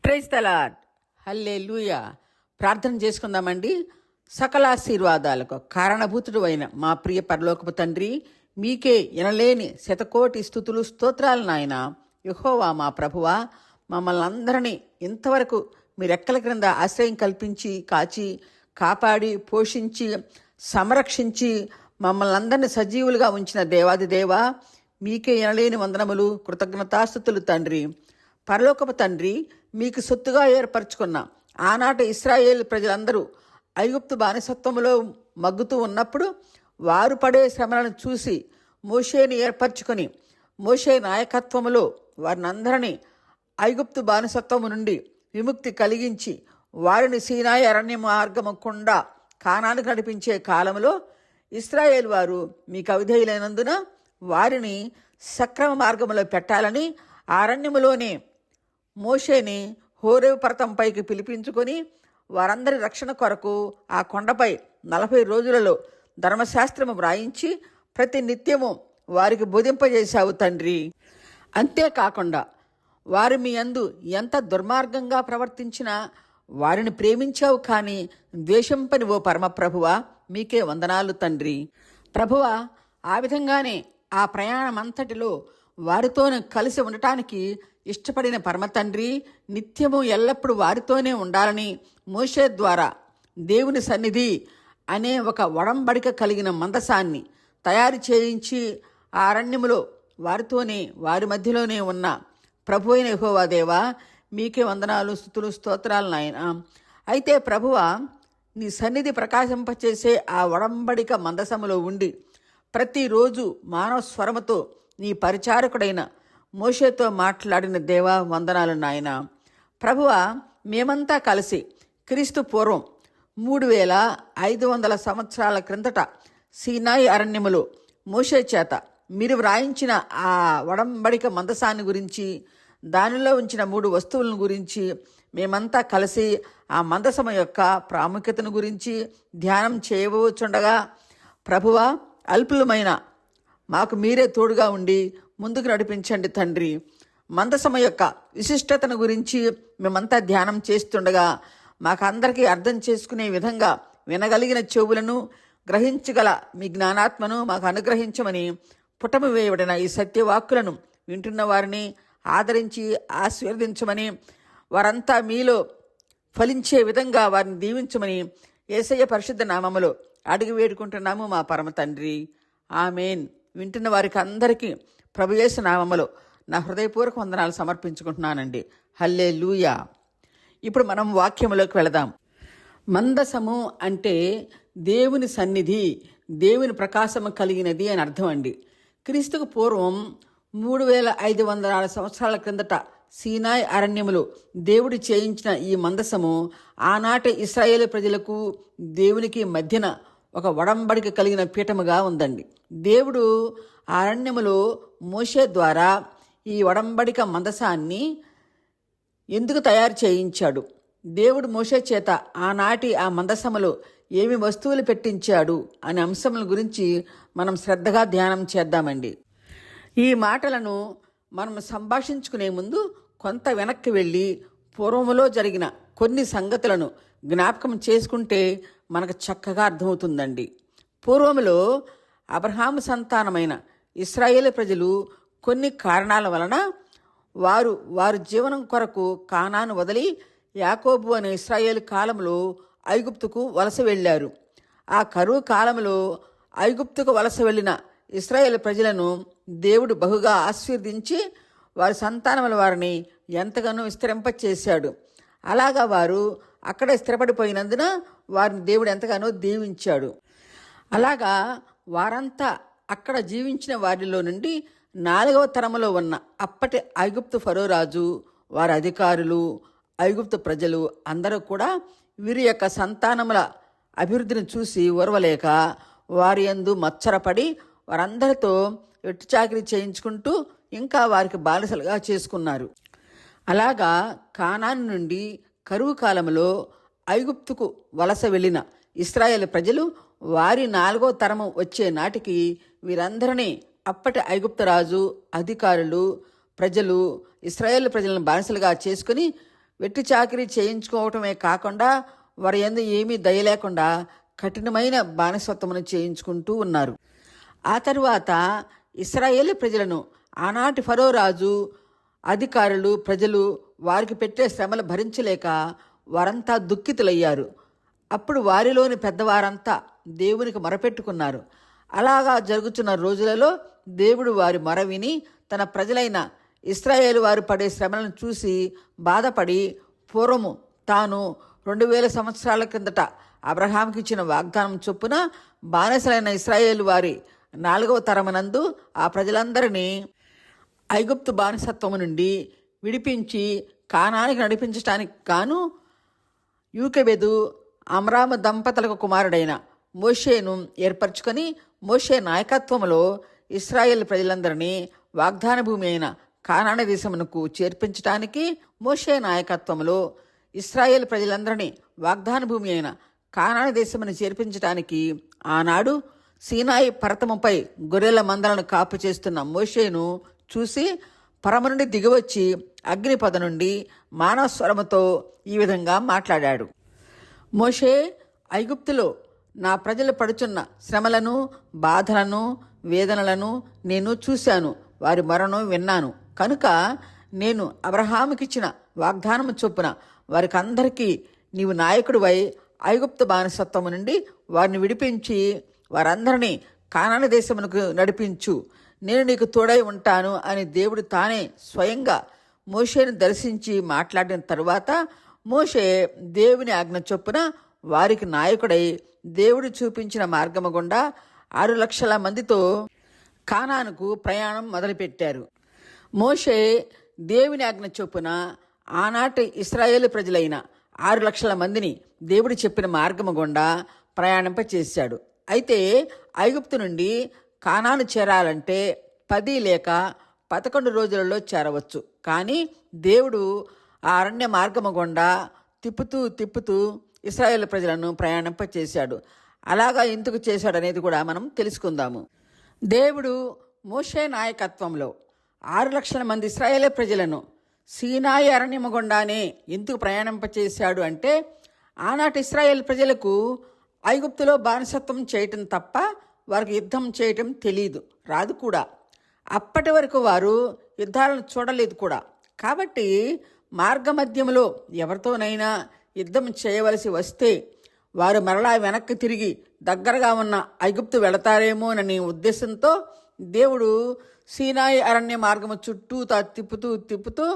Praise the lord. హల్లెలూయా. ప్రార్థన చేసుకుందామండి. సకలాశీర్వాదాలకు కారణభూతుడు అయిన మా ప్రియ పరలోకపు తండ్రి, మీకే ఎనలేని శతకోటి స్తుతులు స్తోత్రాలు నాయన. యెహోవా మా ప్రభువా, మమ్మల్ని అందరినీ ఇంతవరకు మీ రెక్కల క్రింద ఆశ్రయం కల్పించి కాచి కాపాడి పోషించి సంరక్షించి మమ్మల్ని అందరినీ సజీవులుగా ఉంచిన దేవాది దేవా, మీకే ఎనలేని వందనములు కృతజ్ఞతాస్తుతులు తండ్రి. పరలోకపు తండ్రి, మీకు సొత్తుగా ఏర్పరచుకున్న ఆనాటి ఇశ్రాయేలు ప్రజలందరూ ఐగుప్తు బానిసత్వములో మగ్గుతూ ఉన్నప్పుడు వారు పడే శ్రమలను చూసి మోషేని ఏర్పరచుకొని మోషే నాయకత్వములో వారినందరినీ ఐగుప్తు బానిసత్వము నుండి విముక్తి కలిగించి వారిని సీనాయి అరణ్య మార్గము గుండా కానానికి నడిపించే కాలంలో ఇశ్రాయేలు వారు మీకు అవిధేయులైనందున వారిని సక్రమ మార్గంలో పెట్టాలని అరణ్యములోనే మోషేని హోరేబు పర్వతంపైకి పిలిపించుకొని వారందరి రక్షణ కొరకు ఆ కొండపై 40 రోజులలో ధర్మశాస్త్రము వ్రాయించి ప్రతి నిత్యము వారికి బోధింపజేశావు తండ్రి. అంతేకాకుండా వారు మీ యందు ఎంత దుర్మార్గంగా ప్రవర్తించినా వారిని ప్రేమించావు కానీ ద్వేషంపని ఓ పరమప్రభువా, మీకే వందనాలు తండ్రి. ప్రభువా, ఆ విధంగానే ఆ ప్రయాణమంతటిలో వారితోనే కలిసి ఉండటానికి ఇష్టపడిన పరమ తండ్రి, నిత్యము ఎల్లప్పుడూ వారితోనే ఉండాలని మోషే ద్వారా దేవుని సన్నిధి అనే ఒక ఒడంబడిక కలిగిన మందసాన్ని తయారు చేయించి ఆ అరణ్యములో వారితోనే వారి మధ్యలోనే ఉన్న ప్రభు అయిన యెహోవా దేవా, మీకే వందనాలు స్తుతులు స్తోత్రాలు నాయన. అయితే ప్రభువా, నీ సన్నిధి ప్రకాశింపచేసే ఆ ఒడంబడిక మందసములో ఉండి ప్రతిరోజు మానవ స్వరముతో నీ పరిచారకుడైన మోషేతో మాట్లాడిన దేవా, వందనాలు నాయన. ప్రభువా, మేమంతా కలిసి క్రీస్తు పూర్వం 3500 సంవత్సరాల క్రిందట సీనాయి అరణ్యములో మోషే చేత మీరు వ్రాయించిన ఆ ఒడంబడిక మందసాన్ని గురించి, దానిలో ఉంచిన 3 వస్తువులను గురించి మేమంతా కలిసి ఆ మందసము యొక్క ప్రాముఖ్యతను గురించి ధ్యానం చేయవచ్చుండగా, ప్రభువా, అల్పులమైన మాకు మీరే తోడుగా ఉండి ముందుకు నడిపించండి తండ్రి. మందసము యొక్క విశిష్టతను గురించి మేమంతా ధ్యానం చేస్తుండగా మాకందరికీ అర్థం చేసుకునే విధంగా వినగలిగిన చెవులను, గ్రహించగల మీ జ్ఞానాత్మను మాకు అనుగ్రహించమని పుటము వేయబడిన ఈ సత్యవాక్కులను వింటున్న వారిని ఆదరించి ఆశీర్వదించమని, వారంతా మీలో ఫలించే విధంగా వారిని దీవించమని యేసయ్య పరిశుద్ధ నామములో అడిగి వేడుకుంటున్నాము మా పరమ తండ్రి. ఆమేన్. వింటున్న వారికి అందరికీ ప్రభు యేసు నామములో నా హృదయపూర్వక వందనాలు సమర్పించుకుంటున్నానండి. హల్లెలూయా. ఇప్పుడు మనం వాక్యములోకి వెళదాం. మందసము అంటే దేవుని సన్నిధి, దేవుని ప్రకాశము కలిగినది అని అర్థం అండి. క్రీస్తుకు పూర్వం 3500 సంవత్సరాల క్రిందట సీనాయి అరణ్యములో దేవుడు చేయించిన ఈ మందసము ఆనాటి ఇశ్రాయేలు ప్రజలకు దేవునికి మధ్యన ఒక ఒడంబడిక కలిగిన పీఠముగా ఉందండి. దేవుడు ఆ అరణ్యములో మోషే ద్వారా ఈ ఒడంబడిక మందసాన్ని ఎందుకు తయారు చేయించాడు, దేవుడు మోషే చేత ఆనాటి ఆ మందసములో ఏమి వస్తువులు పెట్టించాడు అనే అంశముల గురించి మనం శ్రద్ధగా ధ్యానం చేద్దామండి. ఈ మాటలను మనం సంభాషించుకునే ముందు కొంత వెనక్కి వెళ్ళి పూర్వములో జరిగిన కొన్ని సంగతులను జ్ఞాపకం చేసుకుంటే మనకు చక్కగా అర్థమవుతుందండి. పూర్వములో అబ్రహాము సంతానమైన ఇశ్రాయేలు ప్రజలు కొన్ని కారణాల వలన వారు జీవనం కొరకు కానాను వదిలి యాకోబు అనే ఇశ్రాయేలు కాలంలో ఐగుప్తుకు వలస వెళ్ళారు. ఆ కరువు కాలంలో ఐగుప్తుకు వలస వెళ్ళిన ఇశ్రాయేలు ప్రజలను దేవుడు బహుగా ఆశీర్వదించి వారి సంతానముల వారిని ఎంతగానో విస్తరింపచేశాడు. అలాగా వారు అక్కడే స్థిరపడిపోయినందున వారిని దేవుడు ఎంతగానో దీవించాడు. అలాగా వారంతా అక్కడ జీవించిన వారిలో నుండి 4వ తరములో ఉన్న అప్పటి ఐగుప్తు ఫరో రాజు, వారి అధికారులు, ఐగుప్తు ప్రజలు అందరూ కూడా వీరి యొక్క సంతానముల అభివృద్ధిని చూసి ఓర్వలేక వారి యందు మత్సరపడి వారందరితో వెట్టుచాకిరీ చేయించుకుంటూ ఇంకా వారికి బానిసలుగా చేసుకున్నారు. అలాగా కానాను నుండి కరువు కాలంలో ఐగుప్తుకు వలస వెళ్ళిన ఇశ్రాయేలు ప్రజలు వారి 4వ తరము వచ్చే నాటికి వీరందరినీ అప్పటి ఐగుప్తు రాజు, అధికారులు, ప్రజలు ఇశ్రాయేలు ప్రజలను బానిసలుగా చేసుకుని వెట్టి చాకిరీ చేయించుకోవటమే కాకుండా వారి యందు ఏమీ దయ లేకుండా కఠినమైన బానిసత్వమును చేయించుకుంటూ ఉన్నారు. ఆ తరువాత ఇశ్రాయేలు ప్రజలను ఆనాటి ఫరో రాజు, అధికారులు, ప్రజలు వారికి పెట్టే శ్రమలు భరించలేక వారంతా దుఃఖితులయ్యారు. అప్పుడు వారిలోని పెద్దవారంతా దేవునికి మొరపెట్టుకున్నారు. అలాగా జరుగుతున్న రోజులలో దేవుడు వారి మొర విని తన ప్రజలైన ఇశ్రాయేలు వారు పడే శ్రమలను చూసి బాధపడి పూర్వము తాను 2000 సంవత్సరాల కిందట అబ్రహాంకి ఇచ్చిన వాగ్దానం చొప్పున బానిసలైన ఇశ్రాయేలు వారి 4వ తరమునందు ఆ ప్రజలందరినీ ఐగుప్తు బానిసత్వము నుండి విడిపించి కానానికి నడిపించడానికి గాను యూకెబెదు, అమ్రాము దంపతులకు కుమారుడైన మోషేను ఏర్పరచుకొని మోషే నాయకత్వంలో ఇశ్రాయేల్ ప్రజలందరినీ వాగ్దాన భూమి అయిన కానాను దేశమునకు చేర్పించటానికి, మోషే నాయకత్వంలో ఇశ్రాయేల్ ప్రజలందరినీ వాగ్దాన భూమి అయిన కానాను దేశమును చేర్పించటానికి ఆనాడు సీనాయి పర్వతముపై గొర్రెల మందలను కాపు చేస్తున్న మోషేను చూసి పరమ నుండి దిగివచ్చి అగ్నిపద నుండి మానస్వరముతో ఈ విధంగా మాట్లాడాడు. మోషే, ఐగుప్తులో నా ప్రజలు పడుచున్న శ్రమలను, బాధలను, వేదనలను నేను చూశాను, వారి మొరను విన్నాను. కనుక నేను అబ్రహాముకిచ్చిన వాగ్దానము చొప్పున వారికందరికీ నీవు నాయకుడివై ఐగుప్తు బానిసత్వము నుండి వారిని విడిపించి వారందరినీ కానాను దేశమునకు నడిపించు, నేను నీకు తోడై ఉంటాను అని దేవుడు తానే స్వయంగా మోషేను దర్శించి మాట్లాడిన తరువాత మోషే దేవుని ఆజ్ఞ చొప్పున వారికి నాయకుడై దేవుడు చూపించిన మార్గము గుండా 6 లక్షల మందితో కానానుకు ప్రయాణం మొదలుపెట్టారు. మోషే దేవుని ఆజ్ఞ చొప్పున ఆనాటి ఇశ్రాయేలు ప్రజలైన 6 లక్షల మందిని దేవుడు చెప్పిన మార్గము గుండా ప్రయాణింపచేశాడు. అయితే ఐగుప్తు నుండి కానాను చేరాలంటే 10 లేక 11 రోజులలో చేరవచ్చు. కానీ దేవుడు ఆ అరణ్య మార్గము గుండా తిప్పుతూ ఇశ్రాయేలు ప్రజలను ప్రయాణింపచేశాడు. అలాగా ఎందుకు చేశాడు అనేది కూడా మనం తెలుసుకుందాము. దేవుడు మోషే నాయకత్వంలో 6 లక్షల మంది ఇశ్రాయేలు ప్రజలను సీనాయి అరణ్యము గుండానే ఎందుకు ప్రయాణింపచేశాడు అంటే, ఆనాటి ఇశ్రాయేల్ ప్రజలకు ఐగుప్తులో బానిసత్వం చేయటం తప్ప వారికి యుద్ధం చేయటం తెలియదు, రాదు కూడా. అప్పటి వరకు వారు యుద్ధాలను చూడలేదు కూడా. కాబట్టి మార్గమధ్యంలో ఎవరితోనైనా యుద్ధం చేయవలసి వస్తే వారు మరలా వెనక్కి తిరిగి దగ్గరగా ఉన్న ఐగుప్తు వెళతారేమోనని ఉద్దేశంతో దేవుడు సీనాయి అరణ్య మార్గము చుట్టూ తిప్పుతూ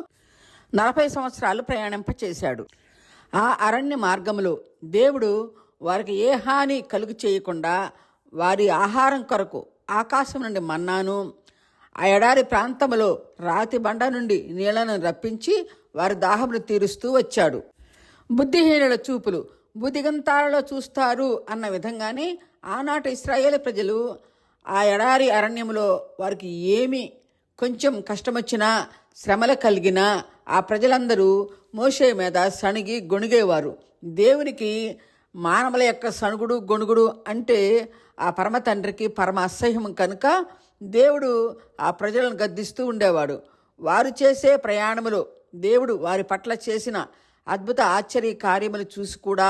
40 సంవత్సరాలు ప్రయాణింపచేశాడు. ఆ అరణ్య మార్గములో దేవుడు వారికి ఏ హాని కలుగు చేయకుండా వారి ఆహారం కొరకు ఆకాశం నుండి మన్నాను, ఆ ఎడారి ప్రాంతంలో రాతి బండ నుండి నీళ్లను రప్పించి వారి దాహమును తీరుస్తూ వచ్చాడు. బుద్ధిహీనుల చూపులు బుద్ధిగంతాలలో చూస్తారు అన్న విధంగానే ఆనాటి ఇశ్రాయేలు ప్రజలు ఆ ఎడారి అరణ్యంలో వారికి ఏమి కొంచెం కష్టమొచ్చినా, శ్రమలు కలిగినా ఆ ప్రజలందరూ మోషే మీద సణిగి గొణిగేవారు. దేవునికి మానవుల యొక్క సణుగుడు గొణుగుడు అంటే ఆ పరమ తండ్రికి పరమ అసహ్యం కనుక దేవుడు ఆ ప్రజలను గద్దిస్తూ ఉండేవాడు. వారు చేసే ప్రయాణములో దేవుడు వారి పట్ల చేసిన అద్భుత ఆశ్చర్య కార్యములు చూసి కూడా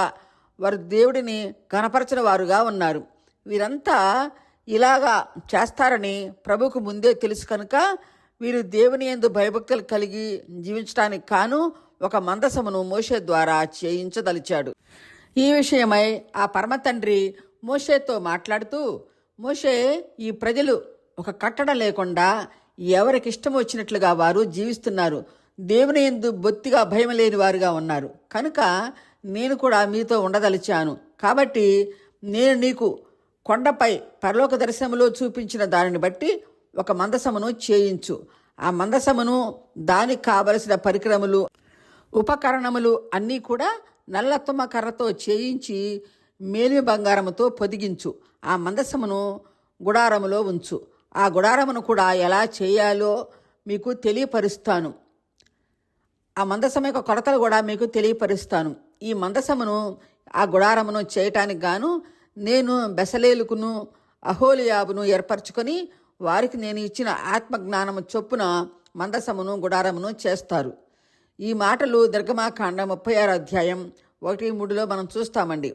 వారు దేవుడిని కనపరచిన వారుగా ఉన్నారు. వీరంతా ఇలాగా చేస్తారని ప్రభుకు ముందే తెలుసు కనుక వీరు దేవుని యందు భయభక్తులు కలిగి జీవించడానికి కాను ఒక మందసమును మోషే ద్వారా చేయించదలిచాడు. ఈ విషయమై ఆ పరమ తండ్రి మోషేతో మాట్లాడుతూ, మోషే, ఈ ప్రజలు ఒక కట్టడ లేకుండా ఎవరికి ఇష్టం వచ్చినట్లుగా వారు జీవిస్తున్నారు, దేవుని యందు బొత్తిగా భయం లేని వారుగా ఉన్నారు. కనుక నేను కూడా మీతో ఉండదలిచాను. కాబట్టి నేను నీకు కొండపై పరలోక దర్శనములో చూపించిన దానిని బట్టి ఒక మందసమును చేయించు. ఆ మందసమును దానికి కావలసిన పరికరములు, ఉపకరణములు అన్నీ కూడా నల్ల తుమ్మ కర్రతో చేయించి మేలిమి బంగారముతో పొదిగించు. ఆ మందసమును గుడారములో ఉంచు. ఆ గుడారమును కూడా ఎలా చేయాలో మీకు తెలియపరుస్తాను. ఆ మందసం యొక్క కొలతలు కూడా మీకు తెలియపరుస్తాను. ఈ మందసమును ఆ గుడారమును చేయటానికి గాను నేను బెసలేలుకును అహోలియాబును ఏర్పరచుకొని వారికి నేను ఇచ్చిన ఆత్మజ్ఞానము చొప్పున మందసమును గుడారమును చేస్తారు. ఈ మాటలు నిర్గమాకాండ 36 అధ్యాయం 1-3లో మనం చూస్తామండి.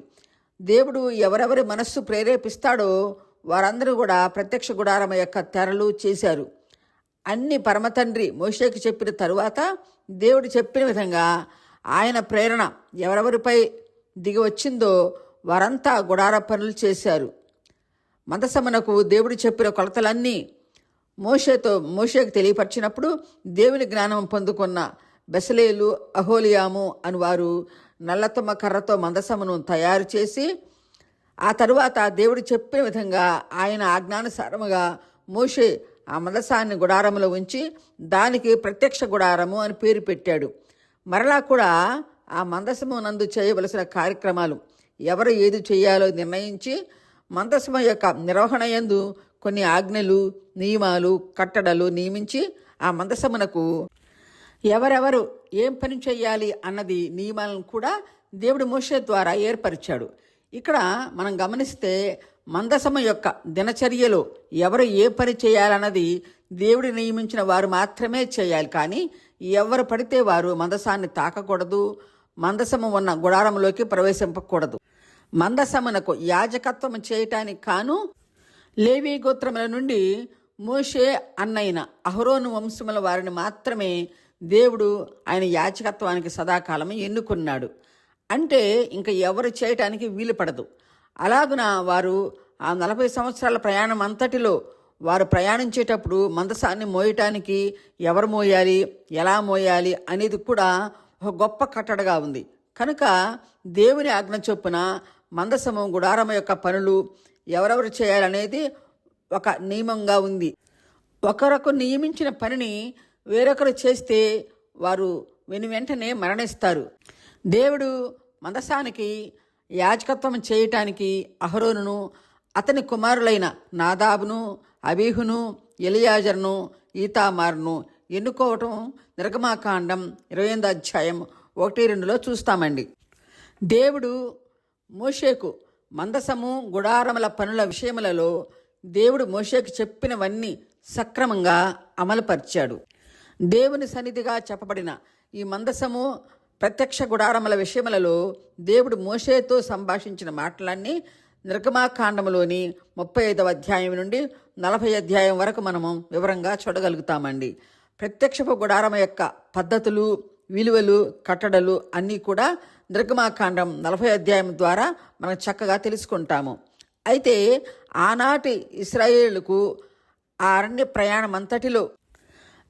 దేవుడు ఎవరెవరి మనస్సు ప్రేరేపిస్తాడో వారందరూ కూడా ప్రత్యక్ష గుడారం యొక్క తెరలు చేశారు. అన్ని పరమతండ్రి మోషేకి చెప్పిన తరువాత దేవుడు చెప్పిన విధంగా ఆయన ప్రేరణ ఎవరెవరిపై దిగి వచ్చిందో వారంతా గుడార పనులు చేశారు. మందసమునకు దేవుడు చెప్పిన కొలతలన్నీ మోషేకు తెలియపరిచినప్పుడు దేవుని జ్ఞానం పొందుకున్న బెసలేలు, అహోలియాము అని వారు నల్లతమ్మ కర్రతో మందసమును తయారు చేసి ఆ తరువాత దేవుడు చెప్పిన విధంగా ఆయన ఆజ్ఞానుసారముగా మోషే ఆ మందసాన్ని గుడారములో ఉంచి దానికి ప్రత్యక్ష గుడారము అని పేరు పెట్టాడు. మరలా కూడా ఆ మందసము నందు చేయవలసిన కార్యక్రమాలు ఎవరు ఏది చేయాలో నిర్ణయించి మందసము యొక్క నిర్వహణ యందు కొన్ని ఆజ్ఞలు, నియమాలు, కట్టడలు నియమించి ఆ మందసమునకు ఎవరెవరు ఏం పని చేయాలి అన్నది నియమాలను కూడా దేవుడు మోషే ద్వారా ఏర్పరిచాడు. ఇక్కడ మనం గమనిస్తే మందసము యొక్క దినచర్యలో ఎవరు ఏ పని చేయాలన్నది దేవుడు నియమించిన వారు మాత్రమే చేయాలి. కానీ ఎవరు పడితే వారు మందసాన్ని తాకకూడదు, మందసము ఉన్న గుడారంలోకి ప్రవేశింపకూడదు. మందసమునకు యాజకత్వం చేయటానికి కాను లేవీ గోత్రముల నుండి మోషే అన్నైన అహరోను వంశముల వారిని మాత్రమే దేవుడు ఆయన యాజకత్వానికి సదాకాలం ఎన్నుకున్నాడు. అంటే ఇంకా ఎవరు చేయటానికి వీలు పడదు. అలాగున వారు ఆ 40 సంవత్సరాల ప్రయాణం అంతటిలో వారు ప్రయాణించేటప్పుడు మందసాన్ని మోయటానికి ఎవరు మోయాలి, ఎలా మోయాలి అనేది కూడా ఒక గొప్ప కట్టడగా ఉంది. కనుక దేవుని ఆజ్ఞ చొప్పున మందసము గుడారము యొక్క పనులు ఎవరెవరు చేయాలనేది ఒక నియమంగా ఉంది. ఒకరకు నియమించిన పనిని వేరొకరు చేస్తే వారు వెంటనే మరణిస్తారు. దేవుడు మందసానికి యాజకత్వం చేయటానికి అహరోనును, అతని కుమారులైన నాదాబును, అబీహును, ఎలియాజరును, ఈతామారును ఎన్నుకోవటం నిర్గమాకాండం 28 అధ్యాయం 1-2లో చూస్తామండి. దేవుడు మోషేకు మందసము గుడారముల పనుల విషయములలో దేవుడు మోషేకు చెప్పినవన్నీ సక్రమంగా అమలుపరిచాడు. దేవుని సన్నిధిగా చెప్పబడిన ఈ మందసము ప్రత్యక్ష గుడారముల విషయములలో దేవుడు మోషేతో సంభాషించిన మాటలన్నీ నిర్గమాకాండములోని 35వ అధ్యాయం నుండి 40 అధ్యాయం వరకు మనము వివరంగా చూడగలుగుతామండి. ప్రత్యక్షపు గుడారం యొక్క పద్ధతులు, విలువలు, కట్టడలు అన్నీ కూడా నిర్గమాకాండం 40 అధ్యాయం ద్వారా మనం చక్కగా తెలుసుకుంటాము. అయితే ఆనాటి ఇశ్రాయేలుకు ఆ అరణ్య ప్రయాణం అంతటిలో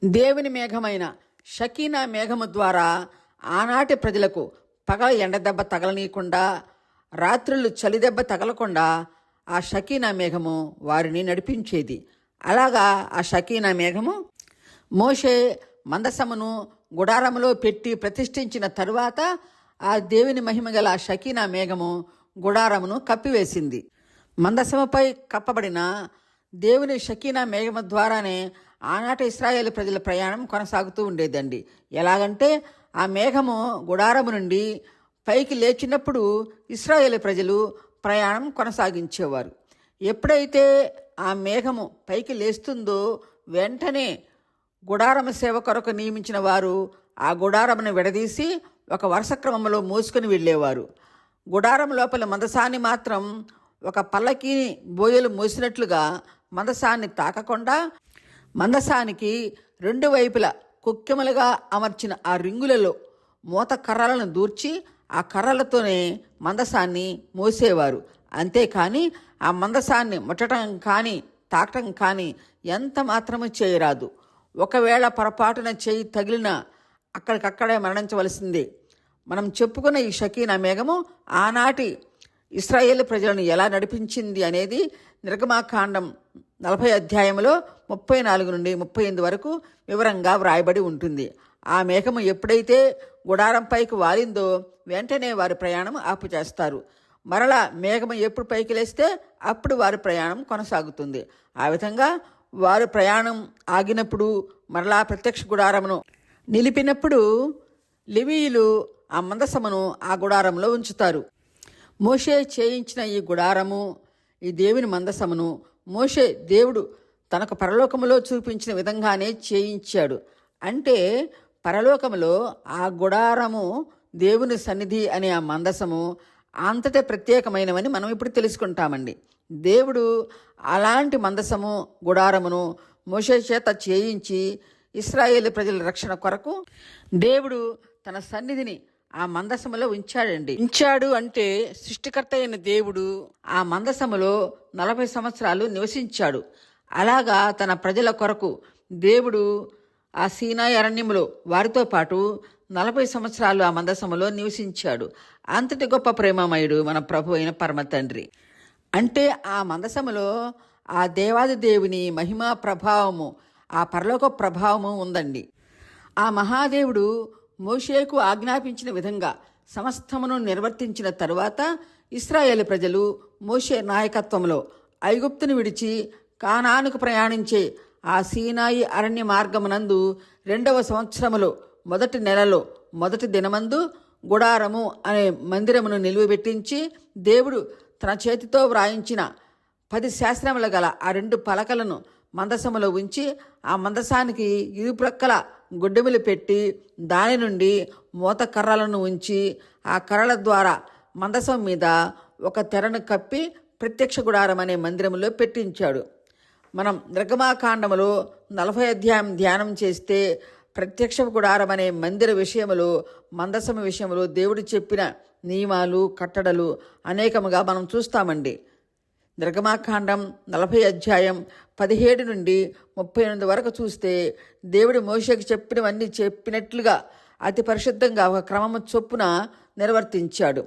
దేవుని మేఘమైన షకీనా మేఘము ద్వారా ఆనాటి ప్రజలకు పగల ఎండదెబ్బ తగలనీయకుండా, రాత్రులు చలిదెబ్బ తగలకుండా ఆ షకీనా మేఘము వారిని నడిపించేది. అలాగా ఆ షకీనా మేఘము మోషే మందసమును గుడారములో పెట్టి ప్రతిష్ఠించిన తరువాత ఆ దేవుని మహిమగల షకీనా మేఘము గుడారమును కప్పివేసింది. మందసముపై కప్పబడిన దేవుని షకీనా మేఘము ద్వారానే ఆనాటి ఇశ్రాయేలు ప్రజల ప్రయాణం కొనసాగుతూ ఉండేదండి. ఎలాగంటే ఆ మేఘము గుడారము నుండి పైకి లేచినప్పుడు ఇశ్రాయేలు ప్రజలు ప్రయాణం కొనసాగించేవారు. ఎప్పుడైతే ఆ మేఘము పైకి లేస్తుందో వెంటనే గుడారము సేవ కొరకు నియమించిన వారు ఆ గుడారమును విడదీసి ఒక వరుస క్రమంలో మోసుకొని వెళ్ళేవారు. గుడారం లోపల మందసాన్ని మాత్రం ఒక పల్లకీని బోయలు మోసినట్లుగా మందసాన్ని తాకకుండా మందసానికి 2 వైపులా కుక్కెములుగా అమర్చిన ఆ రింగులలో మూత కర్రలను దూర్చి ఆ కర్రలతోనే మందసాన్ని మోసేవారు. అంతేకాని ఆ మందసాన్ని ముట్టడం కానీ తాకటం కానీ ఎంత మాత్రము చేయరాదు. ఒకవేళ పొరపాటున చేయి తగిలినా అక్కడికక్కడే మరణించవలసిందే. మనం చెప్పుకున్న ఈ షకీనా మేఘము ఆనాటి ఇశ్రాయేలు ప్రజలను ఎలా నడిపించింది అనేది నిర్గమాకాండం 40 అధ్యాయంలో 34 నుండి 38 వరకు వివరంగా వ్రాయబడి ఉంటుంది. ఆ మేఘము ఎప్పుడైతే గుడారం పైకి వాలిందో వెంటనే వారి ప్రయాణం ఆపుచేస్తారు. మరలా మేఘము ఎప్పుడు పైకి లేస్తే అప్పుడు వారి ప్రయాణం కొనసాగుతుంది. ఆ విధంగా వారు ప్రయాణం ఆగినప్పుడు మరలా ప్రత్యక్ష గుడారమును నిలిపినప్పుడు లేవీయులు ఆ మందసమును ఆ గుడారంలో ఉంచుతారు. మోషే చేయించిన ఈ గుడారము, ఈ దేవుని మందసమును మోషే దేవుడు తనకు పరలోకములో చూపించిన విధంగానే చేయించాడు. అంటే పరలోకములో ఆ గుడారము, దేవుని సన్నిధి అనే ఆ మందసము అంతటే ప్రత్యేకమైనవని మనం ఇప్పుడు తెలుసుకుంటామండి. దేవుడు అలాంటి మందసము, గుడారమును మోషే చేత చేయించి ఇశ్రాయేలు ప్రజల రక్షణ కొరకు దేవుడు తన సన్నిధిని ఆ మందసములో ఉంచాడు అంటే సృష్టికర్త అయిన దేవుడు ఆ మందసములో 40 సంవత్సరాలు నివసించాడు. అలాగా తన ప్రజల కొరకు దేవుడు ఆ సీనాయి అరణ్యములో వారితో పాటు 40 సంవత్సరాలు ఆ మందసములో నివసించాడు. అంతటి గొప్ప ప్రేమమయుడు మన ప్రభు అయిన పరమ తండ్రి. అంటే ఆ మందసములో ఆ దేవాది దేవుని మహిమా ప్రభావము, ఆ పరలోక ప్రభావము ఉందండి. ఆ మహాదేవుడు మోషేకు ఆజ్ఞాపించిన విధంగా సమస్తమును నిర్వర్తించిన తరువాత ఇశ్రాయేలు ప్రజలు మోషే నాయకత్వంలో ఐగుప్తును విడిచి కానానుకు ప్రయాణించే ఆ సీనాయి అరణ్య మార్గమునందు 2వ సంవత్సరములో మొదటి నెలలో మొదటి దినమందు గుడారము అనే మందిరమును నిలువబెట్టించి దేవుడు తన చేతితో వ్రాయించిన 10 శాస్త్రములు గల ఆ 2 పలకలను మందసములో ఉంచి ఆ మందసానికి ఇరుప్రక్కల గుడ్డెములు పెట్టి దాని నుండి మోత కర్రలను ఉంచి ఆ కర్రల ద్వారా మందసం మీద ఒక తెరను కప్పి ప్రత్యక్ష గుడారం అనే మందిరములో పెట్టించాడు. మనం నిర్గమాకాండములో 40 అధ్యాయం ధ్యానం చేస్తే ప్రత్యక్ష గుడారం అనే మందిర విషయములో, మందసం విషయంలో దేవుడు చెప్పిన నియమాలు, కట్టడలు అనేకముగా మనం చూస్తామండి. నిర్గమాకాండం 40 అధ్యాయం 17 నుండి 38 వరకు చూస్తే దేవుడు మోషేకి చెప్పినవన్నీ చెప్పినట్లుగా అతి పరిశుద్ధంగా ఒక క్రమము చొప్పున నిర్వర్తించాడు.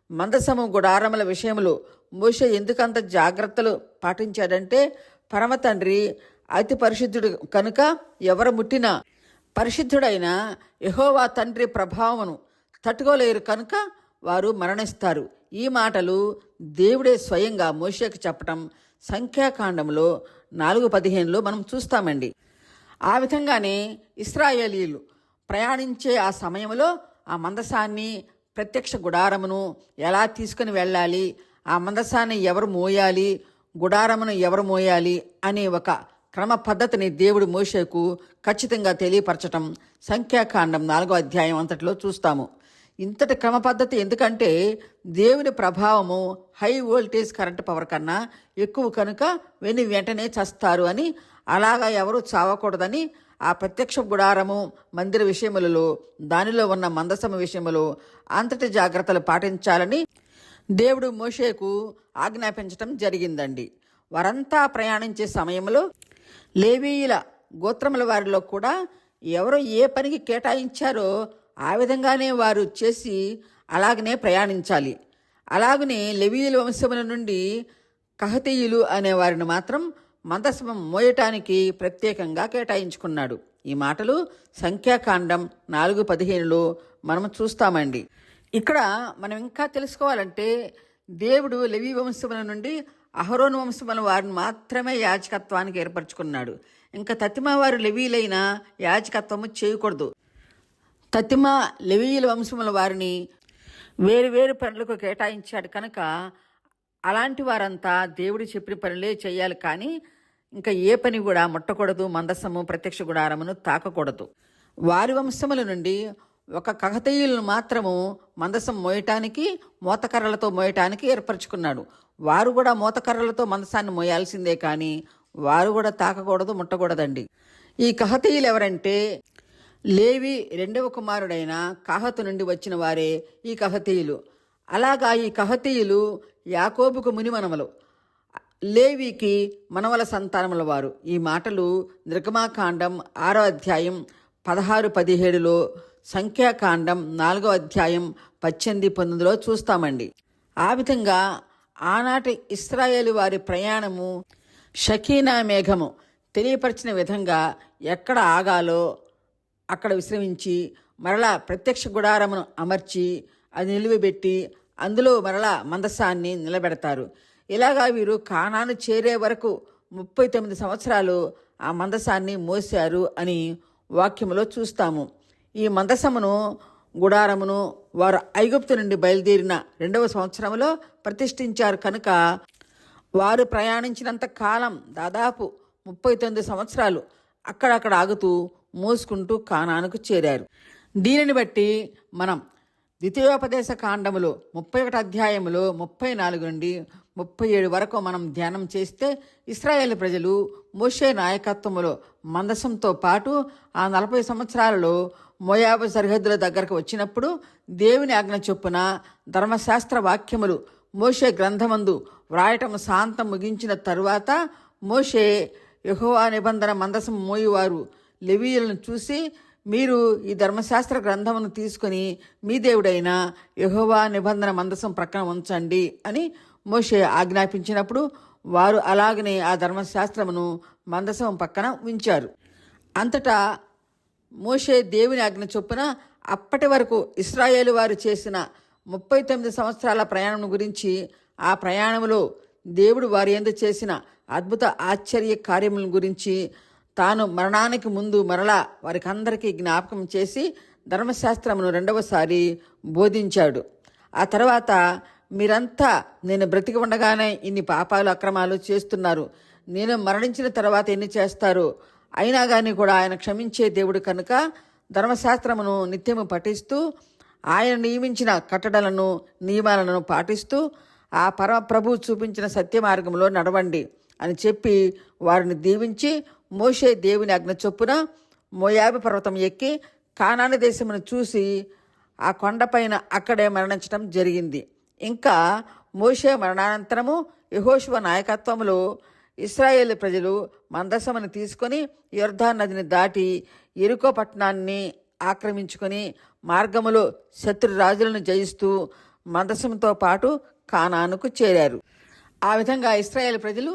మందసము గుడారముల విషయంలో మోషే ఎందుకంత జాగ్రత్తలు పాటించాడంటే పరమ తండ్రి అతి పరిశుద్ధుడు కనుక ఎవరు ముట్టినా పరిశుద్ధుడైన యెహోవా తండ్రి ప్రభావమును తట్టుకోలేరు కనుక వారు మరణిస్తారు. ఈ మాటలు దేవుడే స్వయంగా మోషేకు చెప్పటం సంఖ్యాకాండంలో 4:15లో మనం చూస్తామండి. ఆ విధంగానే ఇశ్రాయేలీయులు ప్రయాణించే ఆ సమయంలో ఆ మందసాన్ని, ప్రత్యక్ష గుడారమును ఎలా తీసుకుని వెళ్ళాలి, ఆ మందసాన్ని ఎవరు మోయాలి, గుడారమును ఎవరు మోయాలి అనే ఒక క్రమ పద్ధతిని దేవుడు మోషేకు ఖచ్చితంగా తెలియపరచటం సంఖ్యాకాండం 4వ అధ్యాయం అంతటిలో చూస్తాము. ఇంతటి క్రమ పద్ధతి ఎందుకంటే దేవుని ప్రభావము హై వోల్టేజ్ కరెంటు పవర్ కన్నా ఎక్కువ కనుక వెంటనే చస్తారు అని, అలాగా ఎవరూ చావకూడదని ఆ ప్రత్యక్ష గుడారము మందిర విషయములలో, దానిలో ఉన్న మందసము విషయములో అంతటి జాగ్రత్తలు పాటించాలని దేవుడు మోషేకు ఆజ్ఞాపించటం జరిగిందండి. వారంతా ప్రయాణించే సమయంలో లేవీయుల గోత్రముల వారిలో కూడా ఎవరు ఏ పనికి కేటాయించారో ఆ విధంగానే వారు చేసి అలాగనే ప్రయాణించాలి. అలాగనే లేవీయుల వంశముల నుండి కహతీయులు అనే వారిని మాత్రం మందసం మోయటానికి ప్రత్యేకంగా కేటాయించుకున్నాడు. ఈ మాటలు సంఖ్యాకాండం 4:15లో మనం చూస్తామండి. ఇక్కడ మనం ఇంకా తెలుసుకోవాలంటే దేవుడు లేవీ వంశముల నుండి అహరోను వంశముల వారిని మాత్రమే యాజకత్వానికి ఏర్పరచుకున్నాడు. ఇంకా తతిమా వారు లేవీలైన యాజకత్వము చేయకూడదు. తతిమా లేవీయుల వంశముల వారిని వేరు వేరు పనులకు కేటాయించాడు కనుక అలాంటి వారంతా దేవుడు చెప్పిన పనులే చేయాలి, కానీ ఇంకా ఏ పని కూడా ముట్టకూడదు, మందసము, ప్రత్యక్ష గుడారమును తాకకూడదు. వారి వంశముల నుండి ఒక కహతీయులను మాత్రము మందసం మోయటానికి, మోతకర్రలతో మోయటానికి ఏర్పరచుకున్నాడు. వారు కూడా మోతకర్రలతో మందసాన్ని మోయాల్సిందే, కానీ వారు కూడా తాకకూడదు, ముట్టకూడదండి. ఈ కహతీయులు ఎవరంటే లేవి 2వ కుమారుడైన కాహతు నుండి వచ్చిన వారే ఈ కహతీయులు. అలాగా ఈ కహతీయులు యాకోబుకు మునిమనమలు, లేవికి మనవల సంతానముల వారు. ఈ మాటలు నిర్గమాకాండం 6వ అధ్యాయం 16-17లో, సంఖ్యాకాండం 4వ అధ్యాయం 18-19లో చూస్తామండి. ఆ విధంగా ఆనాటి ఇశ్రాయేలు వారి ప్రయాణము షకీనా మేఘము తెలియపరిచిన విధంగా ఎక్కడ ఆగాలో అక్కడ విశ్రమించి మరలా ప్రత్యక్ష గుడారమును అమర్చి అది నిలువబెట్టి అందులో మరలా మందసాన్ని నిలబెడతారు. ఇలాగా వీరు కానాను చేరే వరకు 39 సంవత్సరాలు ఆ మందసాన్ని మోశారు అని వాక్యములో చూస్తాము. ఈ మందసమును, గుడారమును వారు ఐగుప్తు నుండి బయలుదేరిన 2వ సంవత్సరంలో ప్రతిష్ఠించారు కనుక వారు ప్రయాణించినంత కాలం దాదాపు 39 సంవత్సరాలు అక్కడక్కడ ఆగుతూ మోసుకుంటూ కానానుకు చేరారు. దీనిని బట్టి మనం ద్వితీయోపదేశ కాండములో 31 అధ్యాయములో 34 నుండి 37 వరకు మనం ధ్యానం చేస్తే ఇశ్రాయేలు ప్రజలు మోషే నాయకత్వములో మందసంతో పాటు ఆ 40 సంవత్సరాలలో మోయాబు సరిహద్దుల దగ్గరకు వచ్చినప్పుడు దేవుని ఆజ్ఞ చొప్పున ధర్మశాస్త్ర వాక్యములు మోషే గ్రంథమందు వ్రాయటం శాంతం ముగించిన తరువాత మోషే యెహోవా నిబంధన మందసం మోయువారు లెవీయులను చూసి, మీరు ఈ ధర్మశాస్త్ర గ్రంథమును తీసుకుని మీ దేవుడైన యెహోవా నిబంధన మందసం ప్రక్కన ఉంచండి అని మోషే ఆజ్ఞాపించినప్పుడు వారు అలాగనే ఆ ధర్మశాస్త్రమును మందసం పక్కన ఉంచారు. అంతటా మోషే దేవుని ఆజ్ఞ చొప్పున అప్పటి వరకు ఇశ్రాయేలు వారు చేసిన 39 సంవత్సరాల ప్రయాణం గురించి, ఆ ప్రయాణంలో దేవుడు వారి యందు చేసిన అద్భుత ఆశ్చర్య కార్యముల గురించి, తాను మరణానికి ముందు మరలా వారికి అందరికీ జ్ఞాపకం చేసి ధర్మశాస్త్రమును రెండవసారి బోధించాడు. ఆ తర్వాత, మీరంతా నేను బ్రతికి ఉండగానే ఇన్ని పాపాలు అక్రమాలు చేస్తున్నారు, నేను మరణించిన తర్వాత ఎన్ని చేస్తారు, అయినా కానీ కూడా ఆయన క్షమించే దేవుడు కనుక ధర్మశాస్త్రమును నిత్యము పఠిస్తూ ఆయన నియమించిన కట్టడలను నియమాలను పాటిస్తూ ఆ పరమప్రభు చూపించిన సత్య మార్గంలో నడవండి అని చెప్పి వారిని దీవించి, మోషే దేవుని ఆజ్ఞ చొప్పున మోయాబు పర్వతం ఎక్కి కానాను దేశమును చూసి ఆ కొండపైన అక్కడే మరణించడం జరిగింది. ఇంకా మోషే మరణానంతరము యెహోషువ నాయకత్వంలో ఇశ్రాయేలు ప్రజలు మందసమును తీసుకొని యొర్దాను నదిని దాటి యెరికో పట్టణాన్ని ఆక్రమించుకొని మార్గములో శత్రు రాజులను జయిస్తూ మందసంతో పాటు కానానుకు చేరారు. ఆ విధంగా ఇశ్రాయేలు ప్రజలు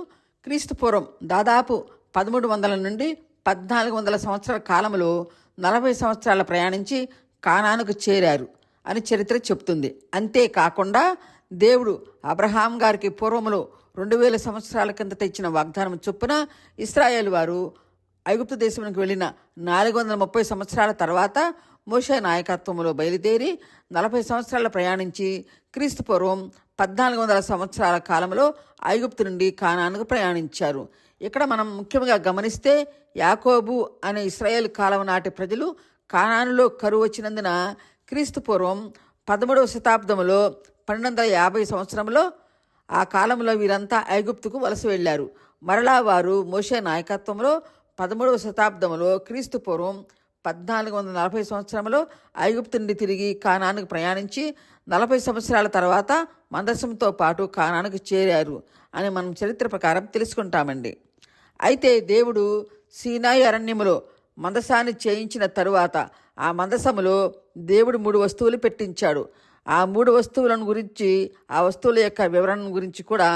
క్రీస్తు పూర్వం దాదాపు 1300 నుండి 1400 సంవత్సరాల కాలంలో 40 సంవత్సరాల ప్రయాణించి కానానుకు చేరారు అని చరిత్ర చెప్తుంది. అంతేకాకుండా దేవుడు అబ్రహాం గారికి పూర్వములో 2000 సంవత్సరాల కిందట ఇచ్చిన వాగ్దానం చొప్పున ఇశ్రాయేలు వారు ఐగుప్తు దేశంలోకి వెళ్ళిన 430 సంవత్సరాల తర్వాత మోషే నాయకత్వంలో బయలుదేరి 40 సంవత్సరాలు ప్రయాణించి క్రీస్తు పూర్వం 1400 సంవత్సరాల కాలంలో ఐగుప్తు నుండి కానానుకు ప్రయాణించారు. ఇక్కడ మనం ముఖ్యంగా గమనిస్తే యాకోబు అనే ఇశ్రాయేల్ కాలం నాటి ప్రజలు కానానులో కరువు వచ్చినందున క్రీస్తు పూర్వం 13వ శతాబ్దంలో 1250 సంవత్సరంలో ఆ కాలంలో వీరంతా ఐగుప్తుకు వలస వెళ్లారు. మరలా వారు మోషే నాయకత్వంలో 13వ శతాబ్దంలో క్రీస్తు పూర్వం 1440 సంవత్సరంలో ఐగుప్తు నుండి తిరిగి కానానుకు ప్రయాణించి 40 సంవత్సరాల తర్వాత మందసంతో పాటు కానానుకు చేరారు అని మనం చరిత్ర ప్రకారం తెలుసుకుంటామండి. అయితే దేవుడు సీనాయి అరణ్యములో మందసాన్ని చేయించిన తరువాత ఆ మందసములో దేవుడు 3 వస్తువులు పెట్టించాడు. ఆ 3 వస్తువులను గురించి, ఆ వస్తువుల యొక్క వివరణ గురించి కూడా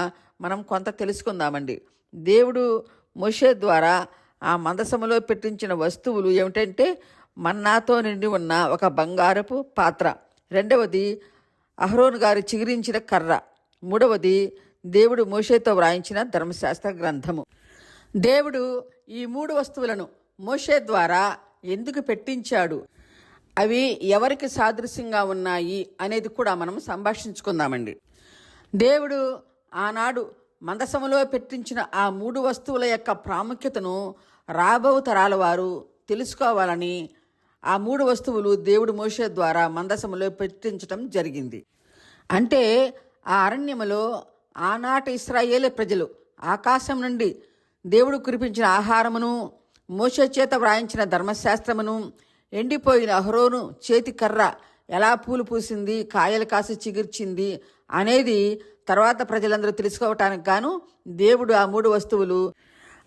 మనం కొంత తెలుసుకుందామండి. దేవుడు మోషే ద్వారా ఆ మందసములో పెట్టించిన వస్తువులు ఏమిటంటే, మన్నాతో నిండి ఉన్న ఒక బంగారపు పాత్ర, రెండవది అహరోను గారు చిగిరించిన కర్ర, మూడవది దేవుడు మోషేతో వ్రాయించిన ధర్మశాస్త్ర గ్రంథము. దేవుడు ఈ 3 వస్తువులను మోషే ద్వారా ఎందుకు పెట్టించాడు, అవి ఎవరికి సాదృశ్యంగా ఉన్నాయి అనేది కూడా మనం సంభాషించుకుందామండి. దేవుడు ఆనాడు మందసములో పెట్టించిన ఆ 3 వస్తువుల యొక్క ప్రాముఖ్యతను రాబో తరాల వారు తెలుసుకోవాలని ఆ 3 వస్తువులు దేవుడు మోషే ద్వారా మందసములో పెట్టించడం జరిగింది. అంటే ఆ అరణ్యములో ఆనాటి ఇశ్రాయేలు ప్రజలు ఆకాశం నుండి దేవుడు కురిపించిన ఆహారమును, మోషే చేత వ్రాయించిన ధర్మశాస్త్రమును, ఎండిపోయిన అహరోను చేతి కర్ర ఎలా పూలు పూసింది, కాయలు కాసి చిగుర్చింది అనేది తర్వాత ప్రజలందరూ తెలుసుకోవటానికి గాను దేవుడు ఆ 3 వస్తువులు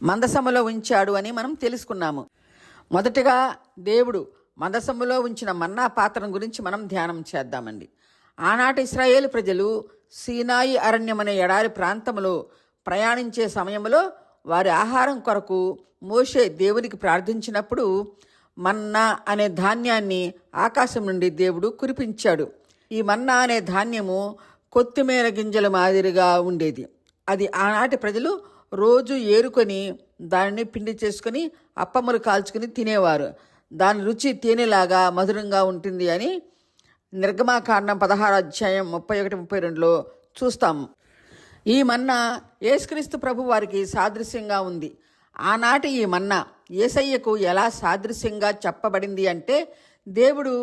మందసములో ఉంచాడు అని మనం తెలుసుకున్నాము. మొదటగా దేవుడు మందసములో ఉంచిన మన్నా పాత్రను గురించి మనం ధ్యానం చేద్దామండి. ఆనాటి ఇశ్రాయేలు ప్రజలు సీనాయి అరణ్యం అనే ఎడారి ప్రాంతంలో ప్రయాణించే సమయంలో వారి ఆహారం కొరకు మోషే దేవునికి ప్రార్థించినప్పుడు మన్నా అనే ధాన్యాన్ని ఆకాశం నుండి దేవుడు కురిపించాడు. ఈ మన్నా అనే ధాన్యము కొత్తిమీర గింజల మాదిరిగా ఉండేది. అది ఆనాటి ప్రజలు రోజు ఏరుకొని దానిని పిండి చేసుకుని అప్పమ్మలు కాల్చుకుని తినేవారు. దాని రుచి తేనెలాగా మధురంగా ఉంటుంది అని నిర్గమాకాండం 16 అధ్యాయం 31-32లో చూస్తాము. ఈ మన్నా యేసుక్రీస్తు ప్రభు వారికి సాదృశ్యంగా ఉంది. ఆనాటి ఈ మన్నా యేసయ్యకు ఎలా సాదృశ్యంగా చెప్పబడింది అంటే, దేవుడు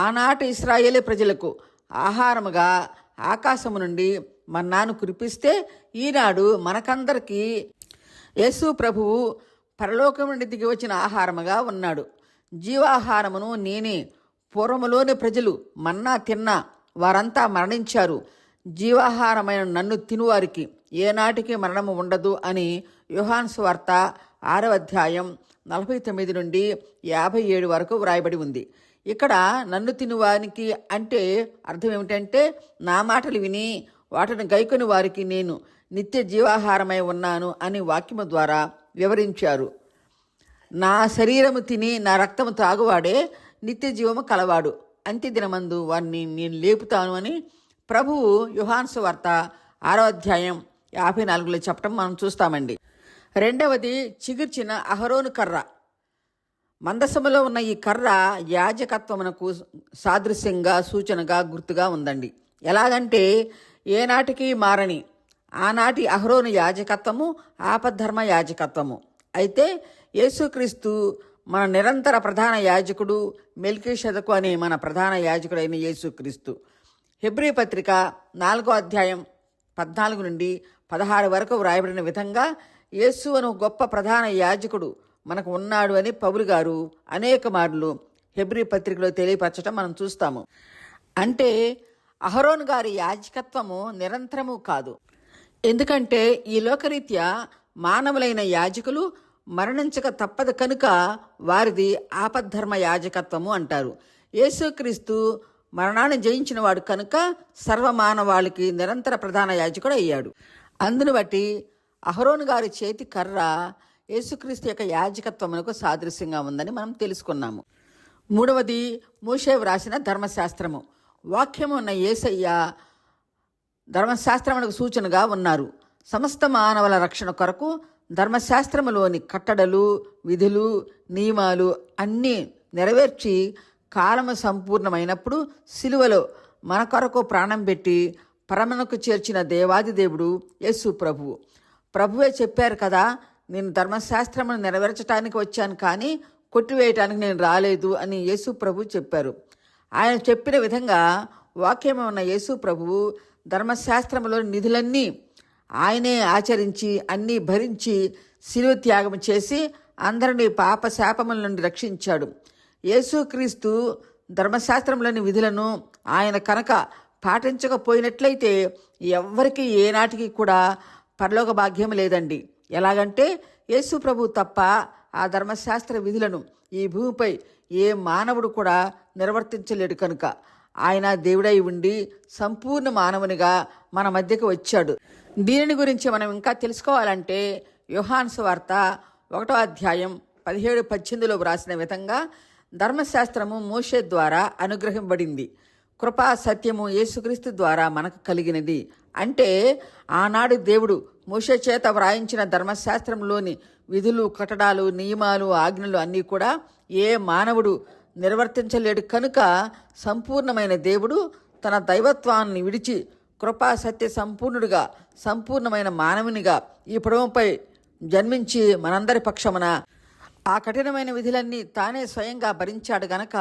ఆనాటి ఇశ్రాయేలు ప్రజలకు ఆహారముగా ఆకాశము నుండి మన్నాను కురిపిస్తే, ఈనాడు మనకందరికీ యేసు ప్రభువు పరలోకం నుండి దిగి వచ్చిన ఆహారముగా ఉన్నాడు. జీవాహారమును నేనే. పూర్వములోని ప్రజలు మన్నా తిన్నా వారంతా మరణించారు. జీవాహారమైన నన్ను తినువారికి ఏనాటికి మరణము ఉండదు అని యోహాను సువార్త 6వ అధ్యాయం 49 నుండి 57 వరకు వ్రాయబడి ఉంది. ఇక్కడ నన్ను తినువానికి అంటే అర్థం ఏమిటంటే, నా మాటలు విని వాటిని గైకొని వారికి నేను నిత్య జీవాహారమై ఉన్నాను అని వాక్యము ద్వారా వివరించారు. నా శరీరము తిని నా రక్తము తాగువాడే నిత్య జీవము కలవాడు, అంత్యదినమందు వారిని నేను లేపుతాను అని ప్రభువు యోహాను సువార్త 6వ అధ్యాయం 54లో చెప్పడం మనం చూస్తామండి. రెండవది చిగుర్చిన అహరోను కర్ర. మందసములో ఉన్న ఈ కర్ర యాజకత్వమునకు సాదృశ్యంగా, సూచనగా, గుర్తుగా ఉందండి. ఎలాగంటే, ఏనాటికి మారని ఆనాటి అహరోను యాజకత్వము ఆపద్ధర్మ యాజకత్వము. అయితే యేసుక్రీస్తు మన నిరంతర ప్రధాన యాజకుడు, మెల్కీషెదకు అనే మన ప్రధాన యాజకుడైన యేసుక్రీస్తు. హెబ్రీ పత్రిక 4వ అధ్యాయం 14 నుండి 16 వరకు వ్రాయబడిన విధంగా యేసు అను గొప్ప ప్రధాన యాజకుడు మనకు ఉన్నాడు అని పౌలు గారు అనేక మార్లు హెబ్రీ పత్రికలో తెలియపరచడం మనం చూస్తాము. అంటే అహరోను గారి యాజకత్వము నిరంతరము కాదు. ఎందుకంటే ఈ లోకరీత్యా మానవులైన యాజకులు మరణించక తప్పదు కనుక వారిది ఆపద్ధర్మ యాజకత్వము అంటారు. యేసుక్రీస్తు మరణాన్ని జయించిన వాడు కనుక సర్వమానవాళికి నిరంతర ప్రధాన యాజకుడు అయ్యాడు. అందును బట్టి అహరోను గారి చేతి కర్ర యేసుక్రీస్తు యొక్క యాజకత్వమునకు సాదృశ్యంగా ఉందని మనం తెలుసుకున్నాము. మూడవది మోషే వ్రాసిన ధర్మశాస్త్రము. వాక్యము ఉన్న యేసయ్య ధర్మశాస్త్రమునకు సూచనగా ఉన్నారు. సమస్త మానవుల రక్షణ కొరకు ధర్మశాస్త్రములోని కట్టడలు, విధులు, నియమాలు అన్నీ నెరవేర్చి కాలము సంపూర్ణమైనప్పుడు సిలువలో మన కొరకు ప్రాణం పెట్టి పరమనకు చేర్చిన దేవాది దేవుడు యేసు ప్రభువు. ప్రభువే చెప్పారు కదా, నేను ధర్మశాస్త్రమును నెరవేర్చడానికి వచ్చాను కానీ కొట్టివేయటానికి నేను రాలేదు అని యేసు ప్రభు చెప్పారు. ఆయన చెప్పిన విధంగా వాక్యము ఉన్న యేసు ప్రభువు ధర్మశాస్త్రములోని నిధులన్నీ ఆయనే ఆచరించి అన్నీ భరించి శిలువ త్యాగం చేసి అందరినీ పాప శాపముల నుండి రక్షించాడు. యేసుక్రీస్తు ధర్మశాస్త్రంలోని విధులను ఆయన కనుక పాటించకపోయినట్లయితే ఎవ్వరికి ఏనాటికి కూడా పరలోక భాగ్యం లేదండి. ఎలాగంటే యేసు ప్రభు తప్ప ఆ ధర్మశాస్త్ర విధులను ఈ భూమిపై ఏ మానవుడు కూడా నిర్వర్తించలేడు కనుక ఆయన దేవుడై ఉండి సంపూర్ణ మానవునిగా మన మధ్యకు వచ్చాడు. దీనిని గురించి మనం ఇంకా తెలుసుకోవాలంటే యోహాను సువార్త 1వ అధ్యాయం 17-18లో వ్రాసిన విధంగా ధర్మశాస్త్రము మోషే ద్వారా అనుగ్రహింపబడింది, కృపా సత్యము యేసుక్రీస్తు ద్వారా మనకు కలిగినది. అంటే ఆనాడు దేవుడు మోషే చేత వ్రాయించిన ధర్మశాస్త్రంలోని విధులు, కట్టడాలు, నియమాలు, ఆజ్ఞలు అన్నీ కూడా ఏ మానవుడు నిర్వర్తించలేడు కనుక సంపూర్ణమైన దేవుడు తన దైవత్వాన్ని విడిచి కృపా సత్య సంపూర్ణుడిగా, సంపూర్ణమైన మానవునిగా ఈ పడవపై జన్మించి మనందరి పక్షమున ఆ కఠినమైన విధులన్నీ తానే స్వయంగా భరించాడు గనక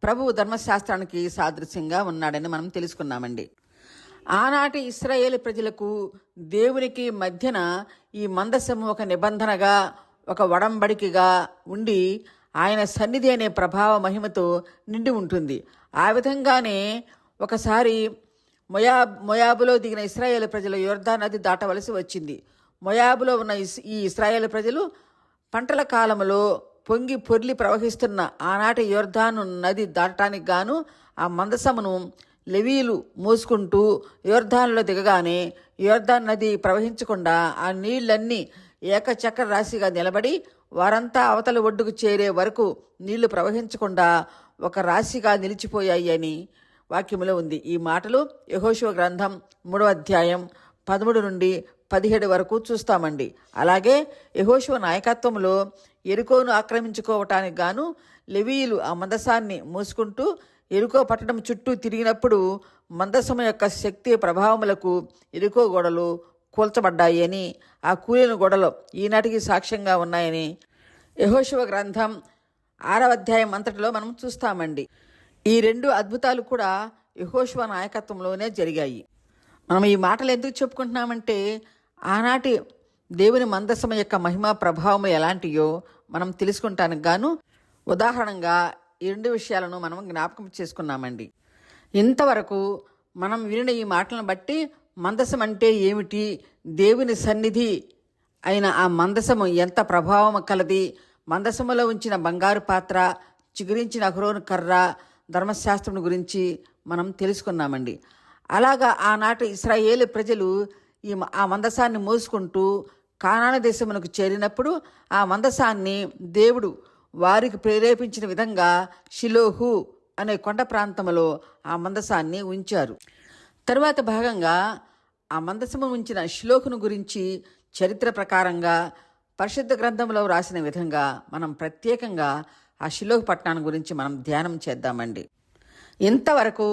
ప్రభువు ధర్మశాస్త్రానికి సాదృశ్యంగా ఉన్నాడని మనం తెలుసుకున్నామండి. ఆనాటి ఇశ్రాయేలు ప్రజలకు దేవునికి మధ్యన ఈ మందసము ఒక నిబంధనగా, ఒక ఒడంబడికగా ఉండి ఆయన సన్నిధి అనే ప్రభావ మహిమతో నిండి ఉంటుంది. ఆ విధంగానే ఒకసారి మొయాబులో దిగిన ఇశ్రాయేలు ప్రజలు యోర్దాను నది దాటవలసి వచ్చింది. మొయాబులో ఉన్న ఈ ఇశ్రాయేలు ప్రజలు పంటల కాలంలో పొంగి పొర్లి ప్రవహిస్తున్న ఆనాటి యోర్దాను నది దాటడానికి గాను ఆ మందసమును లెవీలు మోసుకుంటూ యోర్దానులో దిగగానే యోర్దాను నది ప్రవహించకుండా ఆ నీళ్లన్నీ ఏకచక్ర రాశిగా నిలబడి వారంతా అవతల ఒడ్డుకు చేరే వరకు నీళ్లు ప్రవహించకుండా ఒక రాశిగా నిలిచిపోయాయి అని వాక్యములో ఉంది. ఈ మాటలు యెహోషువ గ్రంథం 3వ అధ్యాయం 13 నుండి 17 వరకు చూస్తామండి. అలాగే యెహోషువ నాయకత్వంలో యెరికోను ఆక్రమించుకోవటానికి గాను లెవీయులు ఆ మందసాన్ని మోసుకుంటూ యెరికో పట్టణం చుట్టూ తిరిగినప్పుడు మందసము యొక్క శక్తి ప్రభావములకు యెరికో గోడలు కూల్చబడ్డాయి అని, ఆ కూలిన గోడలు ఈనాటికి సాక్ష్యంగా ఉన్నాయని యెహోషువ గ్రంథం 6వ అధ్యాయం అంతటిలో మనం చూస్తామండి. ఈ 2 అద్భుతాలు కూడా యెహోషువ నాయకత్వంలోనే జరిగాయి. మనం ఈ మాటలు ఎందుకు చెప్పుకుంటున్నామంటే, ఆనాటి దేవుని మందసం యొక్క మహిమ ప్రభావం ఎలాంటియో మనం తెలుసుకుంటానికి గాను ఉదాహరణగా ఈ 2 విషయాలను మనం జ్ఞాపకం చేసుకున్నామండి. ఇంతవరకు మనం వినిన ఈ మాటలను బట్టి మందసం అంటే ఏమిటి, దేవుని సన్నిధి అయిన ఆ మందసము ఎంత ప్రభావం కలది, మందసములో ఉంచిన బంగారు పాత్ర, చిగురించిన అహరోను కర్ర, ధర్మశాస్త్రం గురించి మనం తెలుసుకున్నామండి. అలాగా ఆనాటి ఇశ్రాయేలు ప్రజలు ఆ మందసాన్ని మోసుకుంటూ కానాను దేశమునకు చేరినప్పుడు ఆ మందసాన్ని దేవుడు వారికి ప్రేరేపించిన విధంగా షిలోహు అనే కొండ ప్రాంతంలో ఆ మందసాన్ని ఉంచారు. తరువాత భాగంగా ఆ మందసము ఉంచిన షిలోహును గురించి చరిత్ర ప్రకారంగా పరిశుద్ధ గ్రంథంలో రాసిన విధంగా మనం ప్రత్యేకంగా ఆ షిలోహు పట్టణాన్ని గురించి మనం ధ్యానం చేద్దామండి. ఇంతవరకు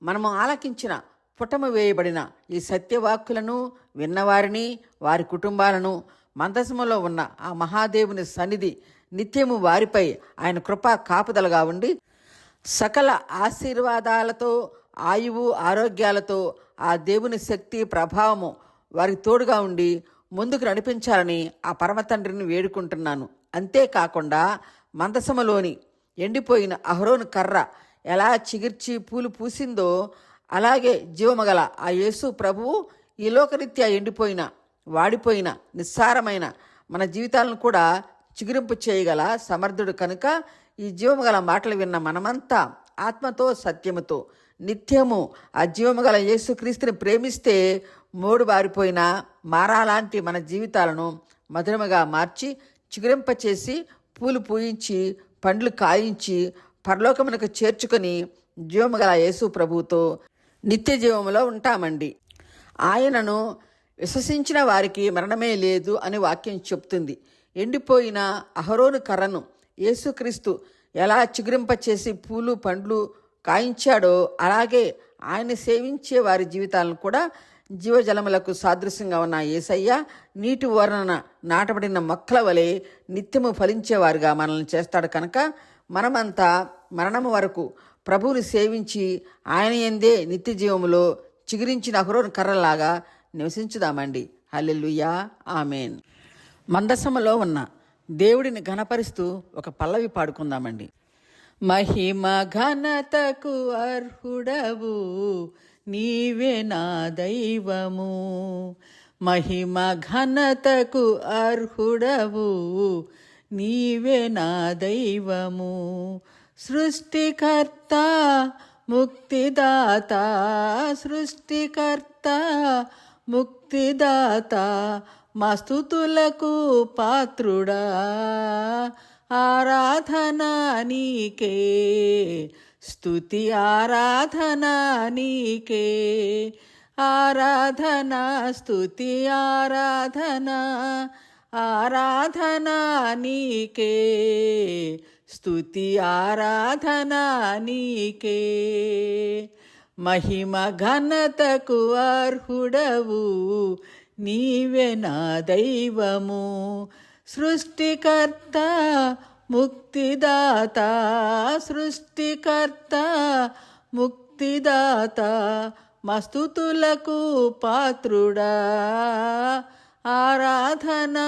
మనము ఆలకించిన పుటము వేయబడిన ఈ సత్యవాక్కులను విన్నవారిని, వారి కుటుంబాలను, మందసములో ఉన్న ఆ మహాదేవుని సన్నిధి నిత్యము వారిపై ఆయన కృపా కాపుదలగా ఉండి సకల ఆశీర్వాదాలతో, ఆయువు, ఆరోగ్యాలతో ఆ దేవుని శక్తి ప్రభావము వారికి తోడుగా ఉండి ముందుకు నడిపించాలని ఆ పరమతండ్రిని వేడుకుంటున్నాను. అంతేకాకుండా మందసములోని ఎండిపోయిన అహరోను కర్ర ఎలా చిగిర్చి పూలు పూసిందో అలాగే జీవమగల ఆ యేసు ప్రభువు ఈ లోకరీత్యా ఎండిపోయిన, వాడిపోయిన, నిస్సారమైన మన జీవితాలను కూడా చిగురింపు చేయగల సమర్థుడు కనుక ఈ జీవమగల మాటలు విన్న మనమంతా ఆత్మతో సత్యముతో నిత్యము ఆ జీవమగల యేసుక్రీస్తుని ప్రేమిస్తే మోడు బారిపోయిన మారాలాంటి మన జీవితాలను మధురముగా మార్చి చిగురింపచేసి పూలు పూయించి పండ్లు కాయించి పరలోకమునకు చేర్చుకొని జీవముగల యేసు ప్రభువుతో నిత్య జీవములో ఉంటామండి. ఆయనను విశ్వసించిన వారికి మరణమే లేదు అని వాక్యం చెప్తుంది. ఎండిపోయిన అహరోను కర్రను యేసుక్రీస్తు ఎలా చిగురింపచేసి పూలు పండ్లు కాయించాడో అలాగే ఆయన సేవించే వారి జీవితాలను కూడా జీవజలములకు సాదృశ్యంగా ఉన్న యేసయ్య నీటి వర్ణన నాటబడిన మొక్కల వలె నిత్యము ఫలించేవారుగా మనల్ని చేస్తాడు కనుక మనమంతా మరణము వరకు ప్రభువుని సేవించి ఆయన యందే నిత్య జీవములో చిగురించిన అహరోను కర్రలాగా నివసించుదామండి. హల్లెలూయా, ఆమేన్. మందసములో ఉన్న దేవుడిని ఘనపరుస్తూ ఒక పల్లవి పాడుకుందామండి. మహిమ ఘనతకు అర్హుడవు నీవే నా దైవము, మహిమ ఘనతకు అర్హుడవు నీవే నా దైవము, సృష్టికర్త ముక్తిదాత, సృష్టికర్త ముక్తిదాత, మా స్తుతులకు పాత్రుడా, ఆరాధన నీకే, స్తుతి ఆరాధన నీకే, ఆరాధన స్తుతి ఆరాధన, ఆరాధన నీకే, స్తుతి ఆరాధన నీకే, మహిమ ఘనతకు అర్హుడవు నీవే నా దైవము, సృష్టికర్త ముక్తిదాత, సృష్టికర్త ముక్తిదాత, మా స్తుతులకు పాత్రుడా, ఆరాధన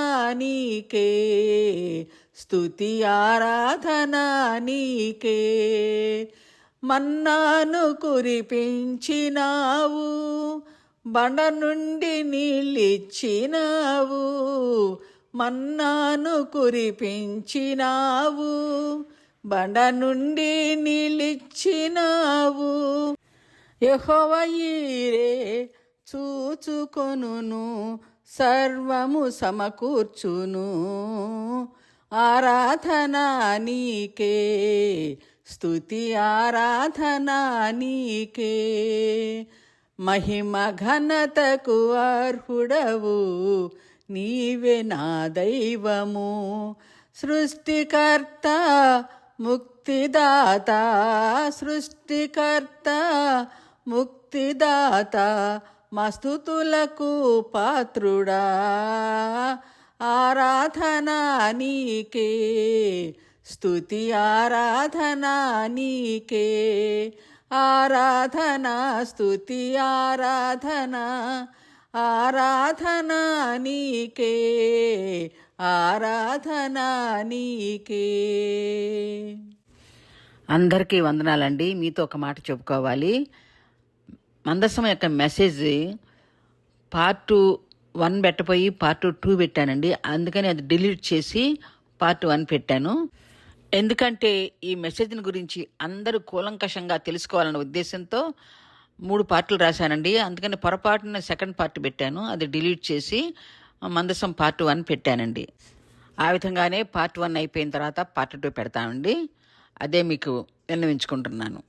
నీకే, స్తుతి ఆరాధన నీకే, మన్నాను కురిపించినావు, బండ నుండి నీళ్ళిచ్చినావు, మన్నాను కురిపించినావు, బండ నుండి నీళ్ళిచ్చినావు, యెహోవా యీరే చూచుకొనును, సర్వము సమకూర్చును, ఆరాధన నీకే, స్తుతి ఆరాధన నీకే, మహిమ ఘనతకు అర్హుడవు నీవే నా దైవము, సృష్టికర్త ముక్తిదాత, సృష్టికర్త ముక్తిదాత, మా స్తుతులకు పాత్రుడా, ఆరాధనా నీకే, స్తుతి ఆరాధనా నీకే, ఆరాధనా స్తుతి ఆరాధనా, ఆరాధనా నీకే, ఆరాధనా నీకే. అందరికీ వందనాలండి. మీతో ఒక మాట చెప్పుకోవాలి. మందసం యొక్క మెసేజ్ పార్ట్ 1 పెట్టపోయి పార్ట్ 2 పెట్టానండి. అందుకని అది డిలీట్ చేసి పార్ట్ 1 పెట్టాను. ఎందుకంటే ఈ మెసేజ్ని గురించి అందరూ కూలంకషంగా తెలుసుకోవాలన్న ఉద్దేశంతో 3 పార్టులు రాశానండి. అందుకని పొరపాటున సెకండ్ పార్ట్ పెట్టాను. అది డిలీట్ చేసి మందసం పార్ట్ 1 పెట్టానండి. ఆ విధంగానే పార్ట్ 1 అయిపోయిన తర్వాత పార్ట్ 2 పెడతామండి. అదే మీకు విన్నవించుకుంటున్నాను.